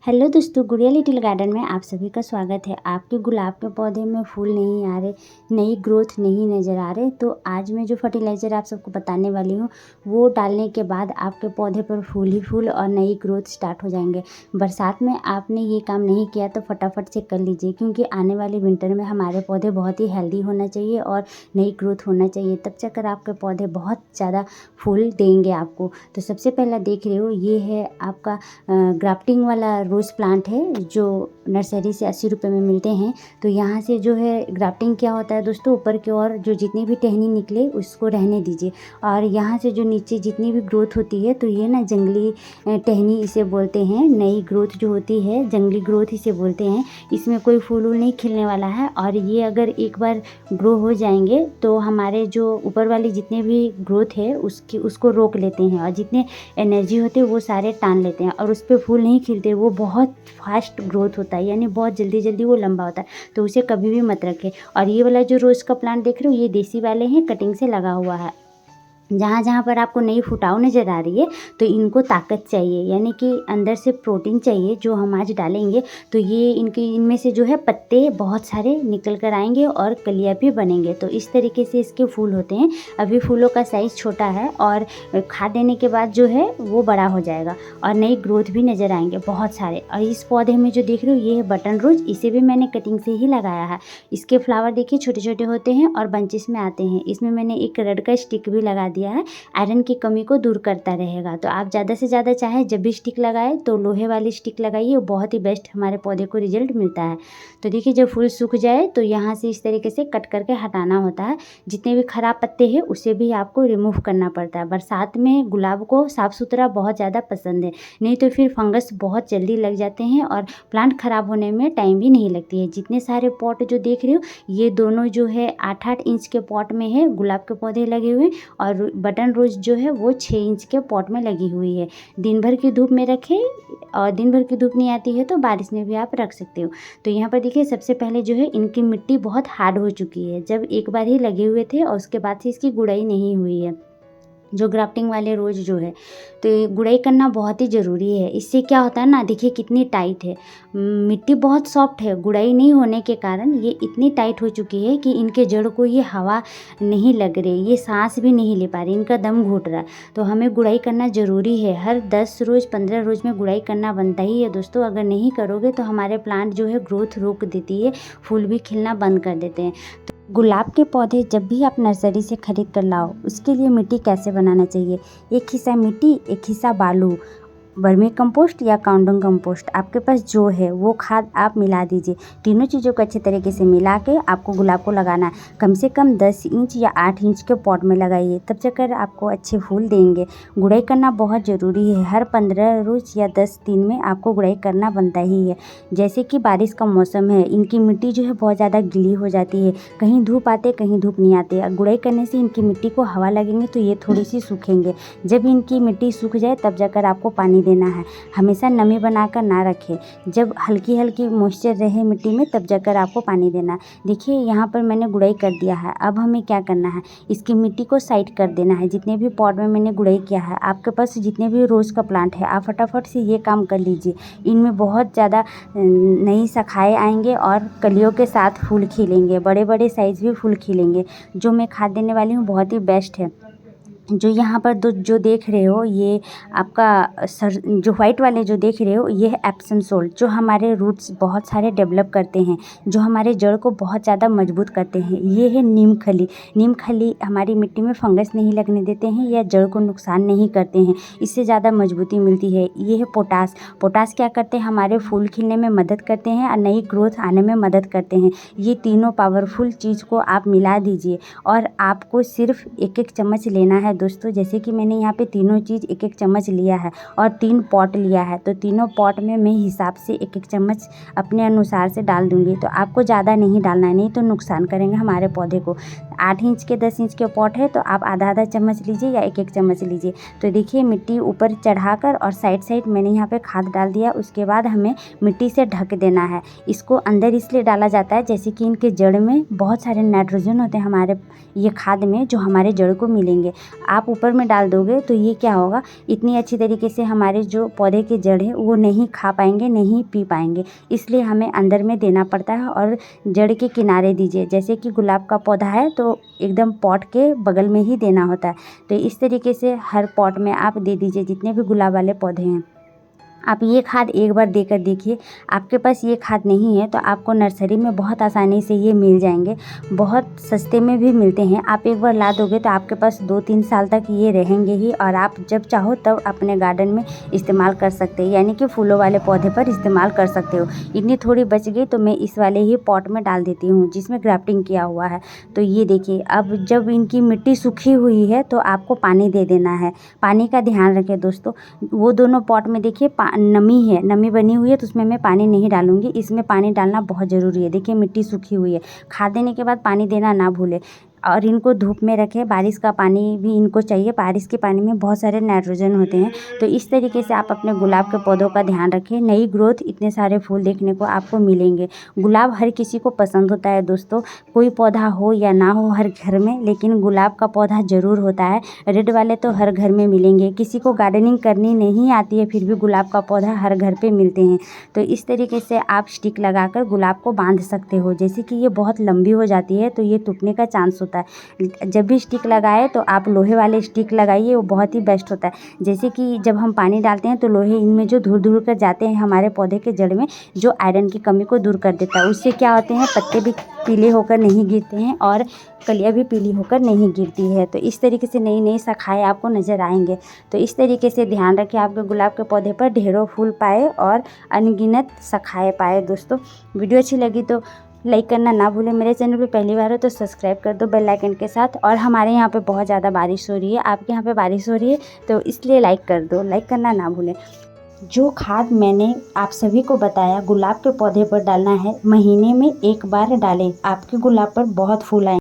Hello दोस्तों, गुड़िया little garden में आप सभी का स्वागत है। आपके गुलाब के पौधे में फूल नहीं आ रहे, नई ग्रोथ नहीं नज़र आ रहे, तो आज मैं जो फर्टिलाइज़र आप सबको बताने वाली हूँ वो डालने के बाद आपके पौधे पर फूल ही फूल और नई ग्रोथ स्टार्ट हो जाएंगे। बरसात में आपने ये काम नहीं किया तो फटाफट से कर लीजिए, क्योंकि आने वाले विंटर में हमारे पौधे बहुत ही हेल्दी होना चाहिए और नई ग्रोथ होना चाहिए, तब जाकर आपके पौधे बहुत ज़्यादा फूल देंगे आपको। तो सबसे पहला देख रहे हो, ये है आपका ग्राफ्टिंग वाला रोज़ प्लांट है जो नर्सरी से 80 रुपये में मिलते हैं। तो यहाँ से जो है ग्राफ्टिंग क्या होता है दोस्तों, ऊपर की ओर जो जितनी भी टहनी निकले उसको रहने दीजिए, और यहाँ से जो नीचे जितनी भी ग्रोथ होती है तो ये ना जंगली टहनी इसे बोलते हैं। नई ग्रोथ जो होती है जंगली ग्रोथ इसे बोलते हैं। इसमें कोई फूल वूल नहीं खिलने वाला है, और ये अगर एक बार ग्रो हो जाएंगे तो हमारे जो ऊपर वाली जितने भी ग्रोथ है उसको रोक लेते हैं, और जितने एनर्जी होते हैं वो सारे टान लेते हैं, और उस पर फूल नहीं खिलते। वो बहुत फास्ट ग्रोथ होता है, यानी बहुत जल्दी जल्दी वो लंबा होता है, तो उसे कभी भी मत रखें। और ये वाला जो रोज़ का प्लांट देख रहे हो, ये देसी वाले हैं, कटिंग से लगा हुआ है। जहाँ जहाँ पर आपको नई फुटाव नज़र आ रही है तो इनको ताकत चाहिए, यानी कि अंदर से प्रोटीन चाहिए जो हम आज डालेंगे। तो ये इनमें से जो है पत्ते बहुत सारे निकल कर आएंगे और कलियाँ भी बनेंगे। तो इस तरीके से इसके फूल होते हैं। अभी फूलों का साइज़ छोटा है, और खाद देने के बाद जो है वो बड़ा हो जाएगा और नई ग्रोथ भी नज़र आएंगे बहुत सारे। और इस पौधे में जो देख रहे हो, ये है बटन रोज, इसे भी मैंने कटिंग से ही लगाया है। इसके फ्लावर देखिए छोटे छोटे होते हैं और बंचेस में आते हैं। इसमें मैंने एक रड का स्टिक भी लगा दिया है, आयरन की कमी को दूर करता रहेगा। तो आप ज़्यादा से ज़्यादा चाहे जब भी स्टिक लगाए तो लोहे वाली स्टिक लगाइए, वो बहुत ही बेस्ट हमारे पौधे को रिजल्ट मिलता है। तो देखिए जब फूल सूख जाए तो यहाँ से इस तरीके से कट करके हटाना होता है। जितने भी खराब पत्ते हैं उसे भी आपको रिमूव करना पड़ता है। बरसात में गुलाब को साफ़ सुथरा बहुत ज़्यादा पसंद है, नहीं तो फिर फंगस बहुत जल्दी लग जाते हैं और प्लांट ख़राब होने में टाइम भी नहीं लगती है। जितने सारे पॉट जो देख रहे हो, ये दोनों जो है 8-8 इंच के पॉट में है गुलाब के पौधे लगे हुए, और बटन रोज जो है वो 6 इंच के पॉट में लगी हुई है। दिन भर की धूप में रखें, और दिन भर की धूप नहीं आती है तो बारिश में भी आप रख सकते हो। तो यहाँ पर देखिए सबसे पहले जो है इनकी मिट्टी बहुत हार्ड हो चुकी है, जब एक बार ही लगे हुए थे और उसके बाद से इसकी गुड़ाई नहीं हुई है। जो ग्राफ्टिंग वाले रोज़ जो है, तो ये गुड़ाई करना बहुत ही ज़रूरी है। इससे क्या होता है ना, देखिए कितनी टाइट है, मिट्टी बहुत सॉफ्ट है। गुड़ाई नहीं होने के कारण ये इतनी टाइट हो चुकी है कि इनके जड़ को ये हवा नहीं लग रही, ये सांस भी नहीं ले पा रही, इनका दम घुट रहा है। तो हमें गुड़ाई करना ज़रूरी है। हर 10 रोज़ 15 रोज़ में गुड़ाई करना बनता ही है दोस्तों। अगर नहीं करोगे तो हमारे प्लांट जो है ग्रोथ रोक देती है, फूल भी खिलना बंद कर देते हैं। गुलाब के पौधे जब भी आप नर्सरी से खरीद कर लाओ, उसके लिए मिट्टी कैसे बनाना चाहिए। एक हिस्सा मिट्टी, एक हिस्सा बालू, वर्मी कंपोस्ट या काउंडंग कंपोस्ट, आपके पास जो है वो खाद आप मिला दीजिए। तीनों चीज़ों को अच्छे तरीके से मिला के आपको गुलाब को लगाना है। कम से कम 10 इंच या 8 इंच के पॉट में लगाइए, तब जाकर आपको अच्छे फूल देंगे। गुड़ाई करना बहुत ज़रूरी है। हर 15 रोज़ या 10 दिन में आपको गुड़ाई करना बनता ही है। जैसे कि बारिश का मौसम है, इनकी मिट्टी जो है बहुत ज़्यादा गीली हो जाती है, कहीं धूप आते कहीं धूप नहीं आते। गुड़ाई करने से इनकी मिट्टी को हवा लगेंगे तो ये थोड़ी सी सूखेंगे। जब इनकी मिट्टी सूख जाए तब जाकर आपको पानी देना है। हमेशा नमी बनाकर ना रखें, जब हल्की हल्की मॉइस्चर रहे मिट्टी में तब जाकर आपको पानी देना है। देखिए यहाँ पर मैंने गुड़ाई कर दिया है। अब हमें क्या करना है, इसकी मिट्टी को साइड कर देना है। जितने भी पॉट में मैंने गुड़ाई किया है, आपके पास जितने भी रोज़ का प्लांट है, आप फटाफट से ये काम कर लीजिए। इनमें बहुत ज़्यादा नई शाखाएँ आएंगे और कलियों के साथ फूल खिलेंगे, बड़े बड़े साइज़ भी फूल खिलेंगे। जो मैं खाद देने वाली हूँ बहुत ही बेस्ट है। जो यहाँ पर जो देख रहे हो, ये आपका जो वाइट वाले जो देख रहे हो, ये है एप्सम सोल्ट, जो हमारे रूट्स बहुत सारे डेवलप करते हैं, जो हमारे जड़ को बहुत ज़्यादा मजबूत करते हैं। ये है नीम खली। नीम खली हमारी मिट्टी में फंगस नहीं लगने देते हैं या जड़ को नुकसान नहीं करते हैं, इससे ज़्यादा मजबूती मिलती है। ये है पोटास। पोटास क्या करते हैं, हमारे फूल खिलने में मदद करते हैं और नई ग्रोथ आने में मदद करते हैं। ये तीनों पावरफुल चीज़ को आप मिला दीजिए, और आपको सिर्फ 1-1 चम्मच लेना है दोस्तों। जैसे कि मैंने यहाँ पे तीनों चीज़ 1-1 चम्मच लिया है और 3 पॉट लिया है, तो तीनों पॉट में मैं हिसाब से 1-1 चम्मच अपने अनुसार से डाल दूँगी। तो आपको ज़्यादा नहीं डालना है, नहीं तो नुकसान करेंगे हमारे पौधे को। 8 इंच के 10 इंच के पॉट है तो आप आधा आधा चम्मच लीजिए या एक एक चम्मच लीजिए। तो देखिए मिट्टी ऊपर चढ़ाकर और साइड साइड मैंने यहाँ पे खाद डाल दिया। उसके बाद हमें मिट्टी से ढक देना है। इसको अंदर इसलिए डाला जाता है जैसे कि इनके जड़ में बहुत सारे नाइट्रोजन होते हैं हमारे ये खाद में, जो हमारे जड़ को मिलेंगे। आप ऊपर में डाल दोगे तो ये क्या होगा, इतनी अच्छी तरीके से हमारे जो पौधे के जड़ है वो नहीं खा पाएंगे, नहीं पी पाएंगे। इसलिए हमें अंदर में देना पड़ता है और जड़ के किनारे दीजिए। जैसे कि गुलाब का पौधा है तो एकदम पॉट के बगल में ही देना होता है। तो इस तरीके से हर पॉट में आप दे दीजिए जितने भी गुलाब वाले पौधे हैं। आप ये खाद एक बार देकर देखिए। आपके पास ये खाद नहीं है तो आपको नर्सरी में बहुत आसानी से ये मिल जाएंगे, बहुत सस्ते में भी मिलते हैं। आप एक बार ला दोगे तो आपके पास 2-3 साल तक ये रहेंगे ही और आप जब चाहो तब अपने गार्डन में इस्तेमाल कर सकते हैं, यानी कि फूलों वाले पौधे पर इस्तेमाल कर सकते हो। इतनी थोड़ी बच गई तो मैं इस वाले ही पॉट में डाल देती हूँ जिसमें ग्राफ्टिंग किया हुआ है। तो ये देखिए, अब जब इनकी मिट्टी सूखी हुई है तो आपको पानी दे देना है। पानी का ध्यान रखें दोस्तों। वो दोनों पॉट में देखिए नमी है, नमी बनी हुई है तो उसमें मैं पानी नहीं डालूंगी। इसमें पानी डालना बहुत ज़रूरी है। देखिए मिट्टी सूखी हुई है। खाद देने के बाद पानी देना ना भूलें और इनको धूप में रखें। बारिश का पानी भी इनको चाहिए। बारिश के पानी में बहुत सारे नाइट्रोजन होते हैं। तो इस तरीके से आप अपने गुलाब के पौधों का ध्यान रखें। नई ग्रोथ, इतने सारे फूल देखने को आपको मिलेंगे। गुलाब हर किसी को पसंद होता है दोस्तों, कोई पौधा हो या ना हो हर घर में, लेकिन गुलाब का पौधा ज़रूर होता है। रेड वाले तो हर घर में मिलेंगे। किसी को गार्डनिंग करनी नहीं आती है फिर भी गुलाब का पौधा हर घर पे मिलते हैं। तो इस तरीके से आप स्टिक लगाकर गुलाब को बांध सकते हो। जैसे कि ये बहुत लंबी हो जाती है तो ये टूटने का चांस होता है। जब भी स्टिक लगाए तो आप लोहे वाले स्टिक लगाइए, वो बहुत ही बेस्ट होता है। जैसे कि जब हम पानी डालते हैं तो लोहे इनमें जो धुल धुल कर जाते हैं हमारे पौधे के जड़ में, जो आयरन की कमी को दूर कर देता है। उससे क्या होते हैं, पत्ते भी पीले होकर नहीं गिरते हैं और कलियाँ भी पीली होकर नहीं गिरती है। तो इस तरीके से नई नई शाखाएँ आपको नज़र आएंगे। तो इस तरीके से ध्यान रखें आपके गुलाब के पौधे पर ढेरों फूल पाए और अनगिनत शाखाएँ पाए। दोस्तों वीडियो अच्छी लगी तो लाइक करना ना भूलें। मेरे चैनल पे पहली बार हो तो सब्सक्राइब कर दो बेल आइकन के साथ। और हमारे यहाँ पे बहुत ज़्यादा बारिश हो रही है, आपके यहाँ पे बारिश हो रही है तो इसलिए लाइक कर दो, लाइक करना ना भूलें। जो खाद मैंने आप सभी को बताया गुलाब के पौधे पर डालना है, महीने में एक बार डालें, आपके गुलाब पर बहुत फूल आएंगे।